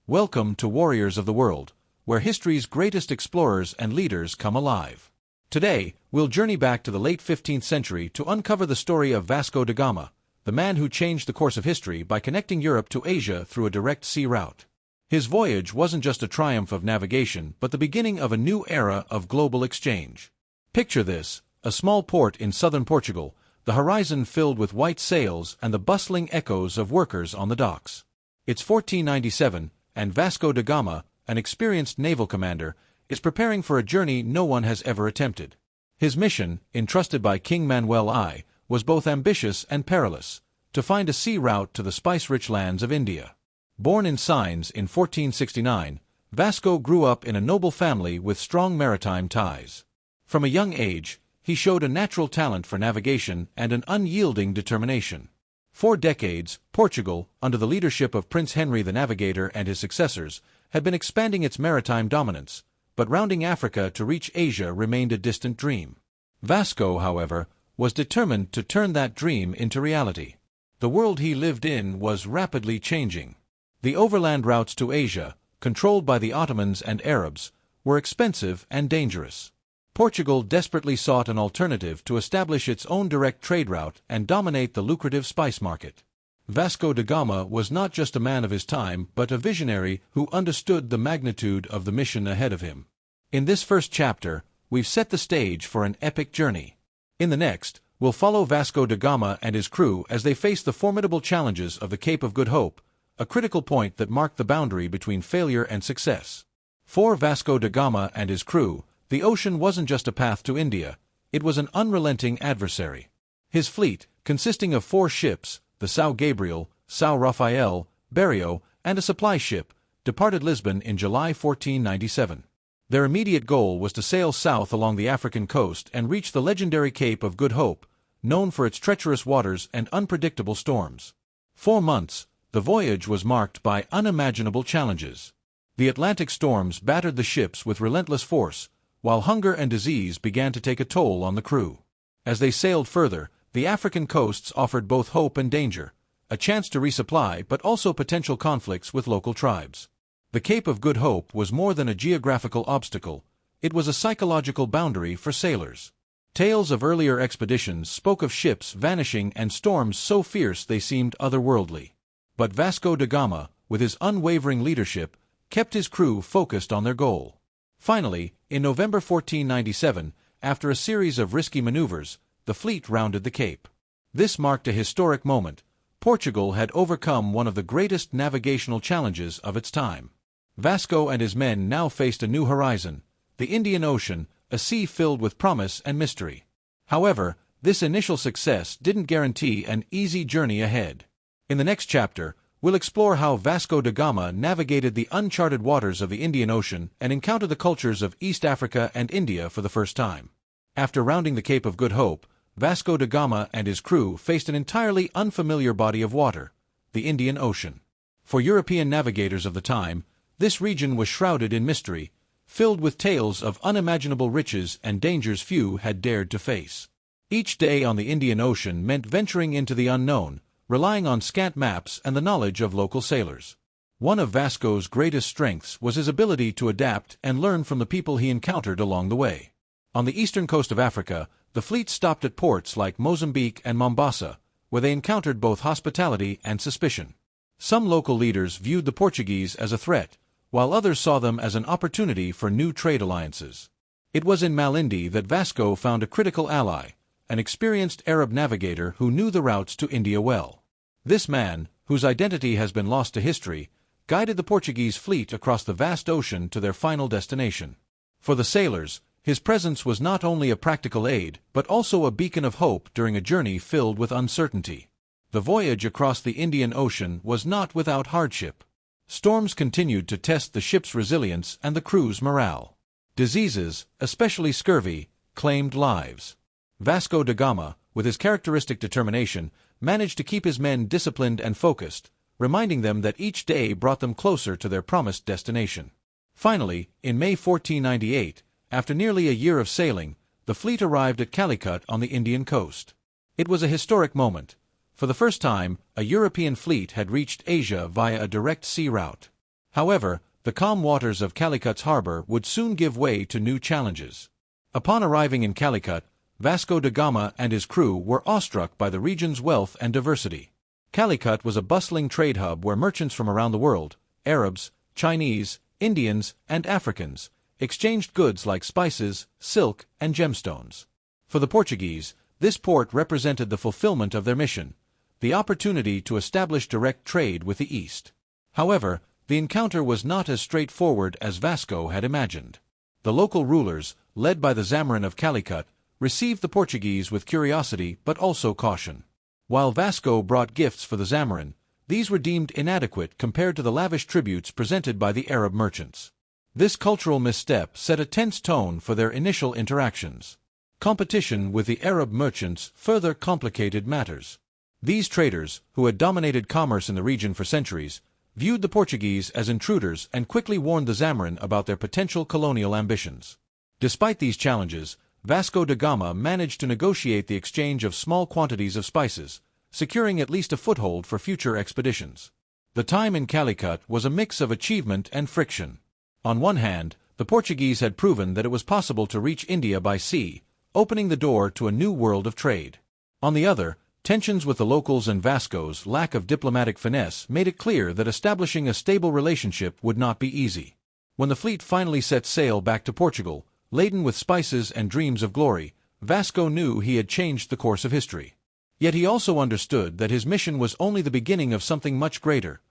Welcome to Warriors of the World, where history's greatest explorers and leaders come alive. Today, we'll journey back to the late 15th century to uncover the story of Vasco da Gama, the man who changed the course of history by connecting Europe to Asia through a direct sea route. His voyage wasn't just a triumph of navigation but the beginning of a new era of global exchange. Picture this, a small port in southern Portugal, the horizon filled with white sails and the bustling echoes of workers on the docks. It's 1497, and Vasco da Gama, an experienced naval commander, is preparing for a journey no one has ever attempted. His mission, entrusted by King Manuel I, was both ambitious and perilous, to find a sea route to the spice-rich lands of India. Born in Sines in 1469, Vasco grew up in a noble family with strong maritime ties. From a young age, he showed a natural talent for navigation and an unyielding determination. For decades, Portugal, under the leadership of Prince Henry the Navigator and his successors, had been expanding its maritime dominance, but rounding Africa to reach Asia remained a distant dream. Vasco, however, was determined to turn that dream into reality. The world he lived in was rapidly changing. The overland routes to Asia, controlled by the Ottomans and Arabs, were expensive and dangerous. Portugal desperately sought an alternative to establish its own direct trade route and dominate the lucrative spice market. Vasco da Gama was not just a man of his time but a visionary who understood the magnitude of the mission ahead of him. In this first chapter, we've set the stage for an epic journey. In the next, we'll follow Vasco da Gama and his crew as they face the formidable challenges of the Cape of Good Hope, a critical point that marked the boundary between failure and success. For Vasco da Gama and his crew, the ocean wasn't just a path to India, it was an unrelenting adversary. His fleet, consisting of 4 ships, the São Gabriel, São Rafael, Berrio, and a supply ship, departed Lisbon in July 1497. Their immediate goal was to sail south along the African coast and reach the legendary Cape of Good Hope, known for its treacherous waters and unpredictable storms. 4 months, the voyage was marked by unimaginable challenges. The Atlantic storms battered the ships with relentless force, while hunger and disease began to take a toll on the crew. As they sailed further, the African coasts offered both hope and danger, a chance to resupply but also potential conflicts with local tribes. The Cape of Good Hope was more than a geographical obstacle, it was a psychological boundary for sailors. Tales of earlier expeditions spoke of ships vanishing and storms so fierce they seemed otherworldly. But Vasco da Gama, with his unwavering leadership, kept his crew focused on their goal. Finally, in November 1497, after a series of risky maneuvers, the fleet rounded the Cape. This marked a historic moment. Portugal had overcome one of the greatest navigational challenges of its time. Vasco and his men now faced a new horizon, the Indian Ocean, a sea filled with promise and mystery. However, this initial success didn't guarantee an easy journey ahead. In the next chapter, we'll explore how Vasco da Gama navigated the uncharted waters of the Indian Ocean and encountered the cultures of East Africa and India for the first time. After rounding the Cape of Good Hope, Vasco da Gama and his crew faced an entirely unfamiliar body of water, the Indian Ocean. For European navigators of the time, this region was shrouded in mystery, filled with tales of unimaginable riches and dangers few had dared to face. Each day on the Indian Ocean meant venturing into the unknown, relying on scant maps and the knowledge of local sailors. One of Vasco's greatest strengths was his ability to adapt and learn from the people he encountered along the way. On the eastern coast of Africa, the fleet stopped at ports like Mozambique and Mombasa, where they encountered both hospitality and suspicion. Some local leaders viewed the Portuguese as a threat, while others saw them as an opportunity for new trade alliances. It was in Malindi that Vasco found a critical ally, an experienced Arab navigator who knew the routes to India well. This man, whose identity has been lost to history, guided the Portuguese fleet across the vast ocean to their final destination. For the sailors, his presence was not only a practical aid but also a beacon of hope during a journey filled with uncertainty. The voyage across the Indian Ocean was not without hardship. Storms continued to test the ship's resilience and the crew's morale. Diseases, especially scurvy, claimed lives. Vasco da Gama, with his characteristic determination, managed to keep his men disciplined and focused, reminding them that each day brought them closer to their promised destination. Finally, in May 1498, after nearly a year of sailing, the fleet arrived at Calicut on the Indian coast. It was a historic moment. For the first time, a European fleet had reached Asia via a direct sea route. However, the calm waters of Calicut's harbor would soon give way to new challenges. Upon arriving in Calicut, Vasco da Gama and his crew were awestruck by the region's wealth and diversity. Calicut was a bustling trade hub where merchants from around the world, Arabs, Chinese, Indians, and Africans, exchanged goods like spices, silk, and gemstones. For the Portuguese, this port represented the fulfillment of their mission, the opportunity to establish direct trade with the East. However, the encounter was not as straightforward as Vasco had imagined. The local rulers, led by the Zamarin of Calicut, received the Portuguese with curiosity but also caution. While Vasco brought gifts for the Zamarin, these were deemed inadequate compared to the lavish tributes presented by the Arab merchants. This cultural misstep set a tense tone for their initial interactions. Competition with the Arab merchants further complicated matters. These traders, who had dominated commerce in the region for centuries, viewed the Portuguese as intruders and quickly warned the Zamarin about their potential colonial ambitions. Despite these challenges, Vasco da Gama managed to negotiate the exchange of small quantities of spices, securing at least a foothold for future expeditions. The time in Calicut was a mix of achievement and friction. On one hand, the Portuguese had proven that it was possible to reach India by sea, opening the door to a new world of trade. On the other, tensions with the locals and Vasco's lack of diplomatic finesse made it clear that establishing a stable relationship would not be easy. When the fleet finally set sail back to Portugal, laden with spices and dreams of glory, Vasco knew he had changed the course of history. Yet he also understood that his mission was only the beginning of something much greater,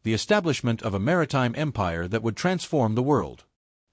the establishment of a maritime empire that would transform the world.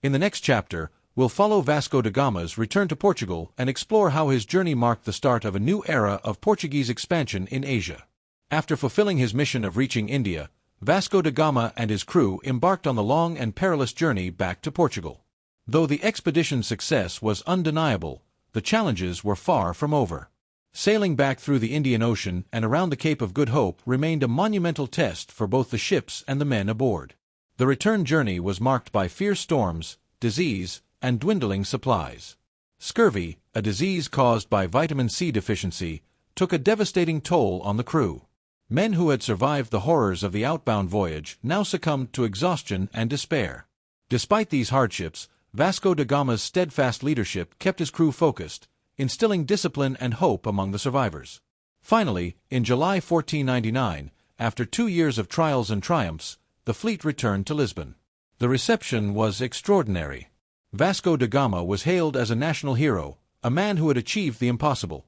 In the next chapter, we'll follow Vasco da Gama's return to Portugal and explore how his journey marked the start of a new era of Portuguese expansion in Asia. After fulfilling his mission of reaching India, Vasco da Gama and his crew embarked on the long and perilous journey back to Portugal. Though the expedition's success was undeniable, the challenges were far from over. Sailing back through the Indian Ocean and around the Cape of Good Hope remained a monumental test for both the ships and the men aboard. The return journey was marked by fierce storms, disease, and dwindling supplies. Scurvy, a disease caused by vitamin C deficiency, took a devastating toll on the crew. Men who had survived the horrors of the outbound voyage now succumbed to exhaustion and despair. Despite these hardships, Vasco da Gama's steadfast leadership kept his crew focused, instilling discipline and hope among the survivors. Finally, in July 1499, after 2 years of trials and triumphs, the fleet returned to Lisbon. The reception was extraordinary. Vasco da Gama was hailed as a national hero, a man who had achieved the impossible,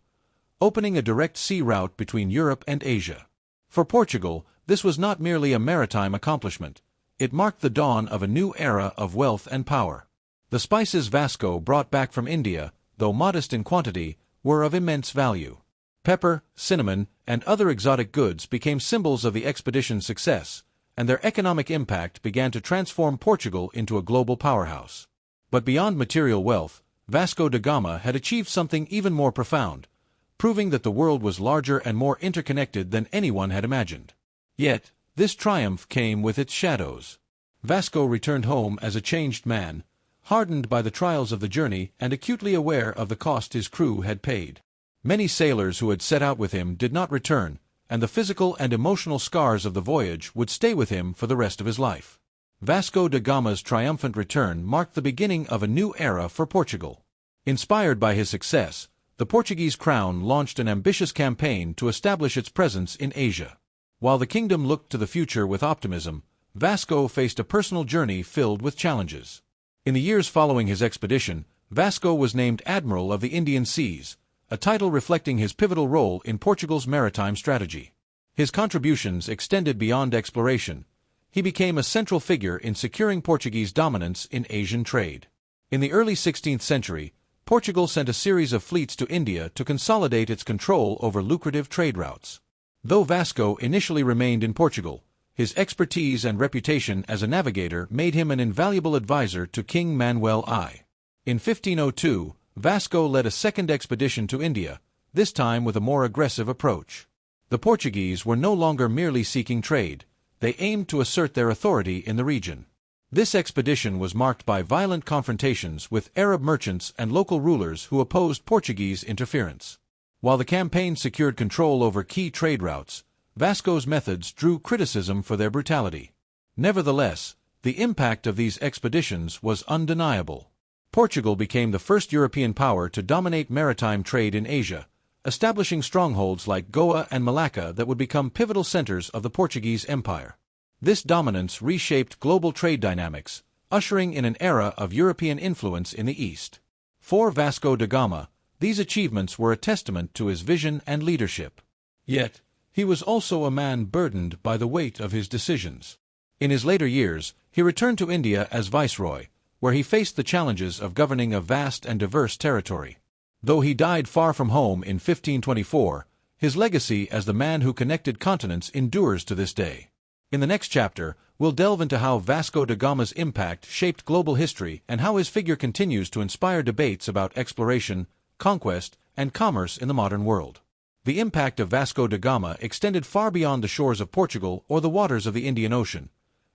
opening a direct sea route between Europe and Asia. For Portugal, this was not merely a maritime accomplishment. It marked the dawn of a new era of wealth and power. The spices Vasco brought back from India, though modest in quantity, were of immense value. Pepper, cinnamon, and other exotic goods became symbols of the expedition's success, and their economic impact began to transform Portugal into a global powerhouse. But beyond material wealth, Vasco da Gama had achieved something even more profound, proving that the world was larger and more interconnected than anyone had imagined. Yet, this triumph came with its shadows. Vasco returned home as a changed man, hardened by the trials of the journey and acutely aware of the cost his crew had paid. Many sailors who had set out with him did not return, and the physical and emotional scars of the voyage would stay with him for the rest of his life. Vasco da Gama's triumphant return marked the beginning of a new era for Portugal. Inspired by his success, the Portuguese crown launched an ambitious campaign to establish its presence in Asia. While the kingdom looked to the future with optimism, Vasco faced a personal journey filled with challenges. In the years following his expedition, Vasco was named Admiral of the Indian Seas, a title reflecting his pivotal role in Portugal's maritime strategy. His contributions extended beyond exploration. He became a central figure in securing Portuguese dominance in Asian trade. In the early 16th century, Portugal sent a series of fleets to India to consolidate its control over lucrative trade routes. Though Vasco initially remained in Portugal, his expertise and reputation as a navigator made him an invaluable advisor to King Manuel I. In 1502, Vasco led a second expedition to India, this time with a more aggressive approach. The Portuguese were no longer merely seeking trade. They aimed to assert their authority in the region. This expedition was marked by violent confrontations with Arab merchants and local rulers who opposed Portuguese interference. While the campaign secured control over key trade routes, Vasco's methods drew criticism for their brutality. Nevertheless, The impact of these expeditions was undeniable. Portugal became the first European power to dominate maritime trade in Asia, establishing strongholds like Goa and Malacca that would become pivotal centers of the Portuguese Empire. This dominance reshaped global trade dynamics, ushering in an era of European influence in the East. For Vasco da Gama, these achievements were a testament to his vision and leadership. Yet, he was also a man burdened by the weight of his decisions. In his later years, he returned to India as viceroy, where he faced the challenges of governing a vast and diverse territory. Though he died far from home in 1524, his legacy as the man who connected continents endures to this day. In the next chapter, we'll delve into how Vasco da Gama's impact shaped global history and how his figure continues to inspire debates about exploration, conquest, and commerce in the modern world. The impact of Vasco da Gama extended far beyond the shores of Portugal or the waters of the Indian Ocean.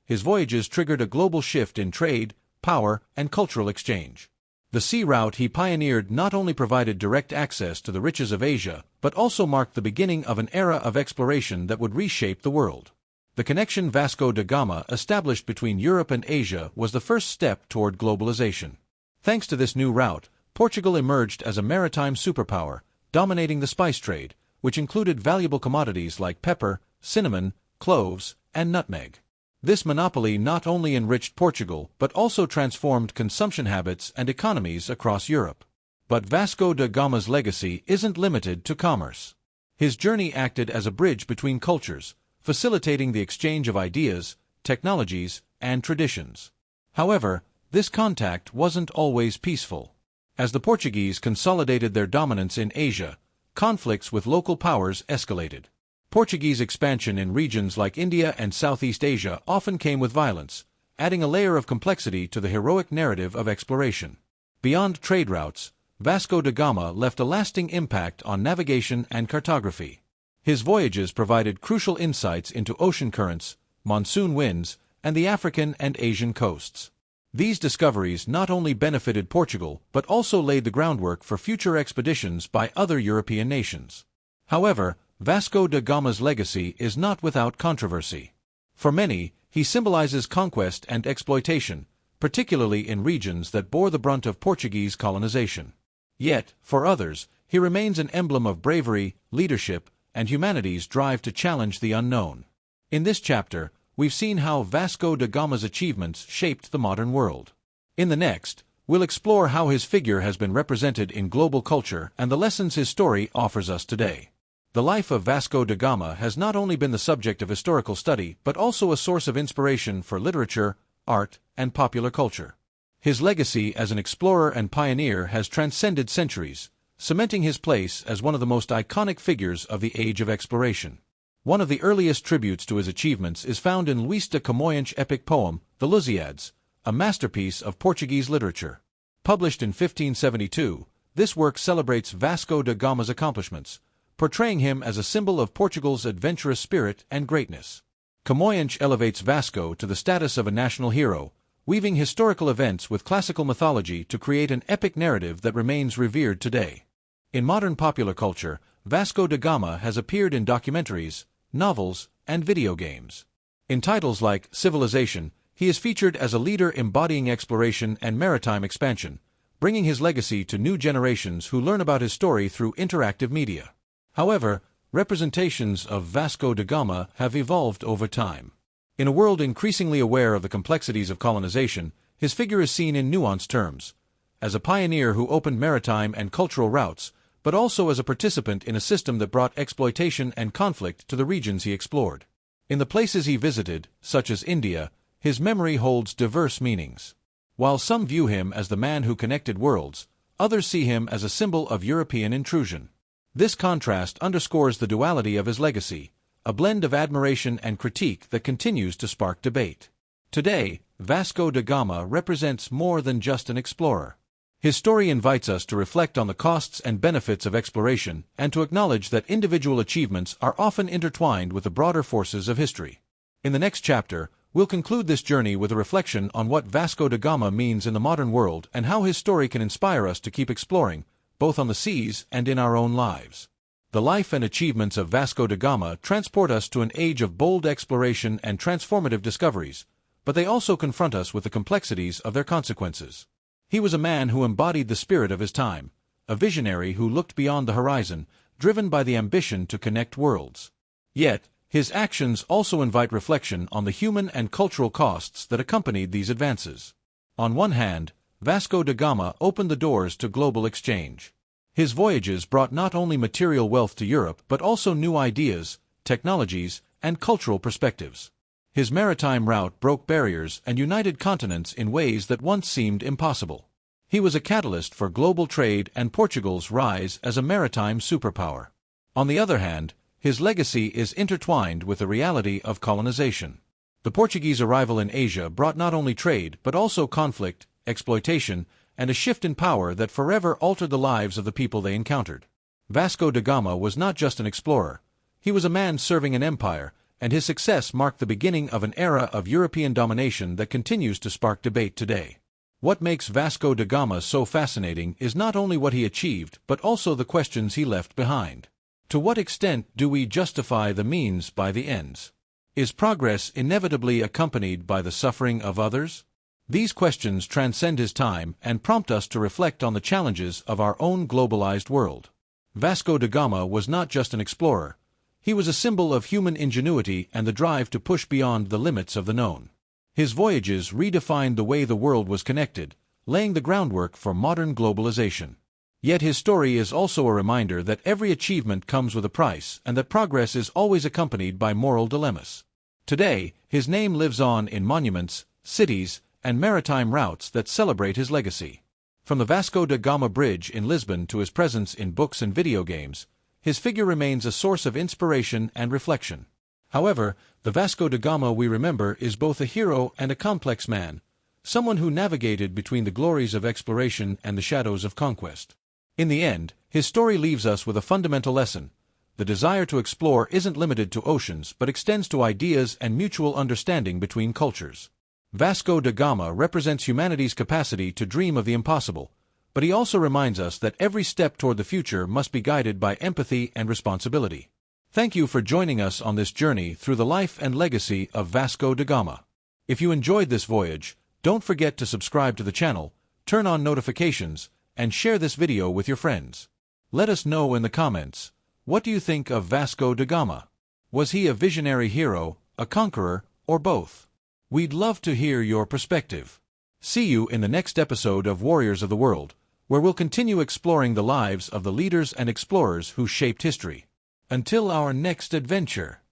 His voyages triggered a global shift in trade, power, and cultural exchange. The sea route he pioneered not only provided direct access to the riches of Asia, but also marked the beginning of an era of exploration that would reshape the world. The connection Vasco da Gama established between Europe and Asia was the first step toward globalization. Thanks to this new route, Portugal emerged as a maritime superpower, dominating the spice trade, which included valuable commodities like pepper, cinnamon, cloves, and nutmeg. This monopoly not only enriched Portugal but also transformed consumption habits and economies across Europe. But Vasco da Gama's legacy isn't limited to commerce. His journey acted as a bridge between cultures, facilitating the exchange of ideas, technologies, and traditions. However, this contact wasn't always peaceful. As the Portuguese consolidated their dominance in Asia, conflicts with local powers escalated. Portuguese expansion in regions like India and Southeast Asia often came with violence, adding a layer of complexity to the heroic narrative of exploration. Beyond trade routes, Vasco da Gama left a lasting impact on navigation and cartography. His voyages provided crucial insights into ocean currents, monsoon winds, and the African and Asian coasts. These discoveries not only benefited Portugal but also laid the groundwork for future expeditions by other European nations. However, Vasco da Gama's legacy is not without controversy. For many, he symbolizes conquest and exploitation, particularly in regions that bore the brunt of Portuguese colonization. Yet, for others, he remains an emblem of bravery, leadership, and humanity's drive to challenge the unknown. In this chapter, we've seen how Vasco da Gama's achievements shaped the modern world. In the next, we'll explore how his figure has been represented in global culture and the lessons his story offers us today. The life of Vasco da Gama has not only been the subject of historical study but also a source of inspiration for literature, art, and popular culture. His legacy as an explorer and pioneer has transcended centuries, cementing his place as one of the most iconic figures of the age of exploration. One of the earliest tributes to his achievements is found in Luís de Camões' epic poem, The Lusíadas, a masterpiece of Portuguese literature. Published in 1572, this work celebrates Vasco da Gama's accomplishments, portraying him as a symbol of Portugal's adventurous spirit and greatness. Camões elevates Vasco to the status of a national hero, weaving historical events with classical mythology to create an epic narrative that remains revered today. In modern popular culture, Vasco da Gama has appeared in documentaries, novels, and video games. In titles like Civilization, he is featured as a leader embodying exploration and maritime expansion, bringing his legacy to new generations who learn about his story through interactive media. However, representations of Vasco da Gama have evolved over time. In a world increasingly aware of the complexities of colonization, his figure is seen in nuanced terms, as a pioneer who opened maritime and cultural routes, but also as a participant in a system that brought exploitation and conflict to the regions he explored. In the places he visited, such as India, his memory holds diverse meanings. While some view him as the man who connected worlds, others see him as a symbol of European intrusion. This contrast underscores the duality of his legacy, a blend of admiration and critique that continues to spark debate. Today, Vasco da Gama represents more than just an explorer. His story invites us to reflect on the costs and benefits of exploration and to acknowledge that individual achievements are often intertwined with the broader forces of history. In the next chapter, we'll conclude this journey with a reflection on what Vasco da Gama means in the modern world and how his story can inspire us to keep exploring, both on the seas and in our own lives. The life and achievements of Vasco da Gama transport us to an age of bold exploration and transformative discoveries, but they also confront us with the complexities of their consequences. He was a man who embodied the spirit of his time, a visionary who looked beyond the horizon, driven by the ambition to connect worlds. Yet, his actions also invite reflection on the human and cultural costs that accompanied these advances. On one hand, Vasco da Gama opened the doors to global exchange. His voyages brought not only material wealth to Europe but also new ideas, technologies, and cultural perspectives. His maritime route broke barriers and united continents in ways that once seemed impossible. He was a catalyst for global trade and Portugal's rise as a maritime superpower. On the other hand, his legacy is intertwined with the reality of colonization. The Portuguese arrival in Asia brought not only trade but also conflict, exploitation, and a shift in power that forever altered the lives of the people they encountered. Vasco da Gama was not just an explorer. He was a man serving an empire, and his success marked the beginning of an era of European domination that continues to spark debate today. What makes Vasco da Gama so fascinating is not only what he achieved but also the questions he left behind. To what extent do we justify the means by the ends? Is progress inevitably accompanied by the suffering of others? These questions transcend his time and prompt us to reflect on the challenges of our own globalized world. Vasco da Gama was not just an explorer. He was a symbol of human ingenuity and the drive to push beyond the limits of the known. His voyages redefined the way the world was connected, laying the groundwork for modern globalization. Yet his story is also a reminder that every achievement comes with a price and that progress is always accompanied by moral dilemmas. Today, his name lives on in monuments, cities, and maritime routes that celebrate his legacy. From the Vasco da Gama Bridge in Lisbon to his presence in books and video games, his figure remains a source of inspiration and reflection. However, the Vasco da Gama we remember is both a hero and a complex man, someone who navigated between the glories of exploration and the shadows of conquest. In the end, his story leaves us with a fundamental lesson. The desire to explore isn't limited to oceans but extends to ideas and mutual understanding between cultures. Vasco da Gama represents humanity's capacity to dream of the impossible, but he also reminds us that every step toward the future must be guided by empathy and responsibility. Thank you for joining us on this journey through the life and legacy of Vasco da Gama. If you enjoyed this voyage, don't forget to subscribe to the channel, turn on notifications, and share this video with your friends. Let us know in the comments, what do you think of Vasco da Gama? Was he a visionary hero, a conqueror, or both? We'd love to hear your perspective. See you in the next episode of Warriors of the World, where we'll continue exploring the lives of the leaders and explorers who shaped history. Until our next adventure.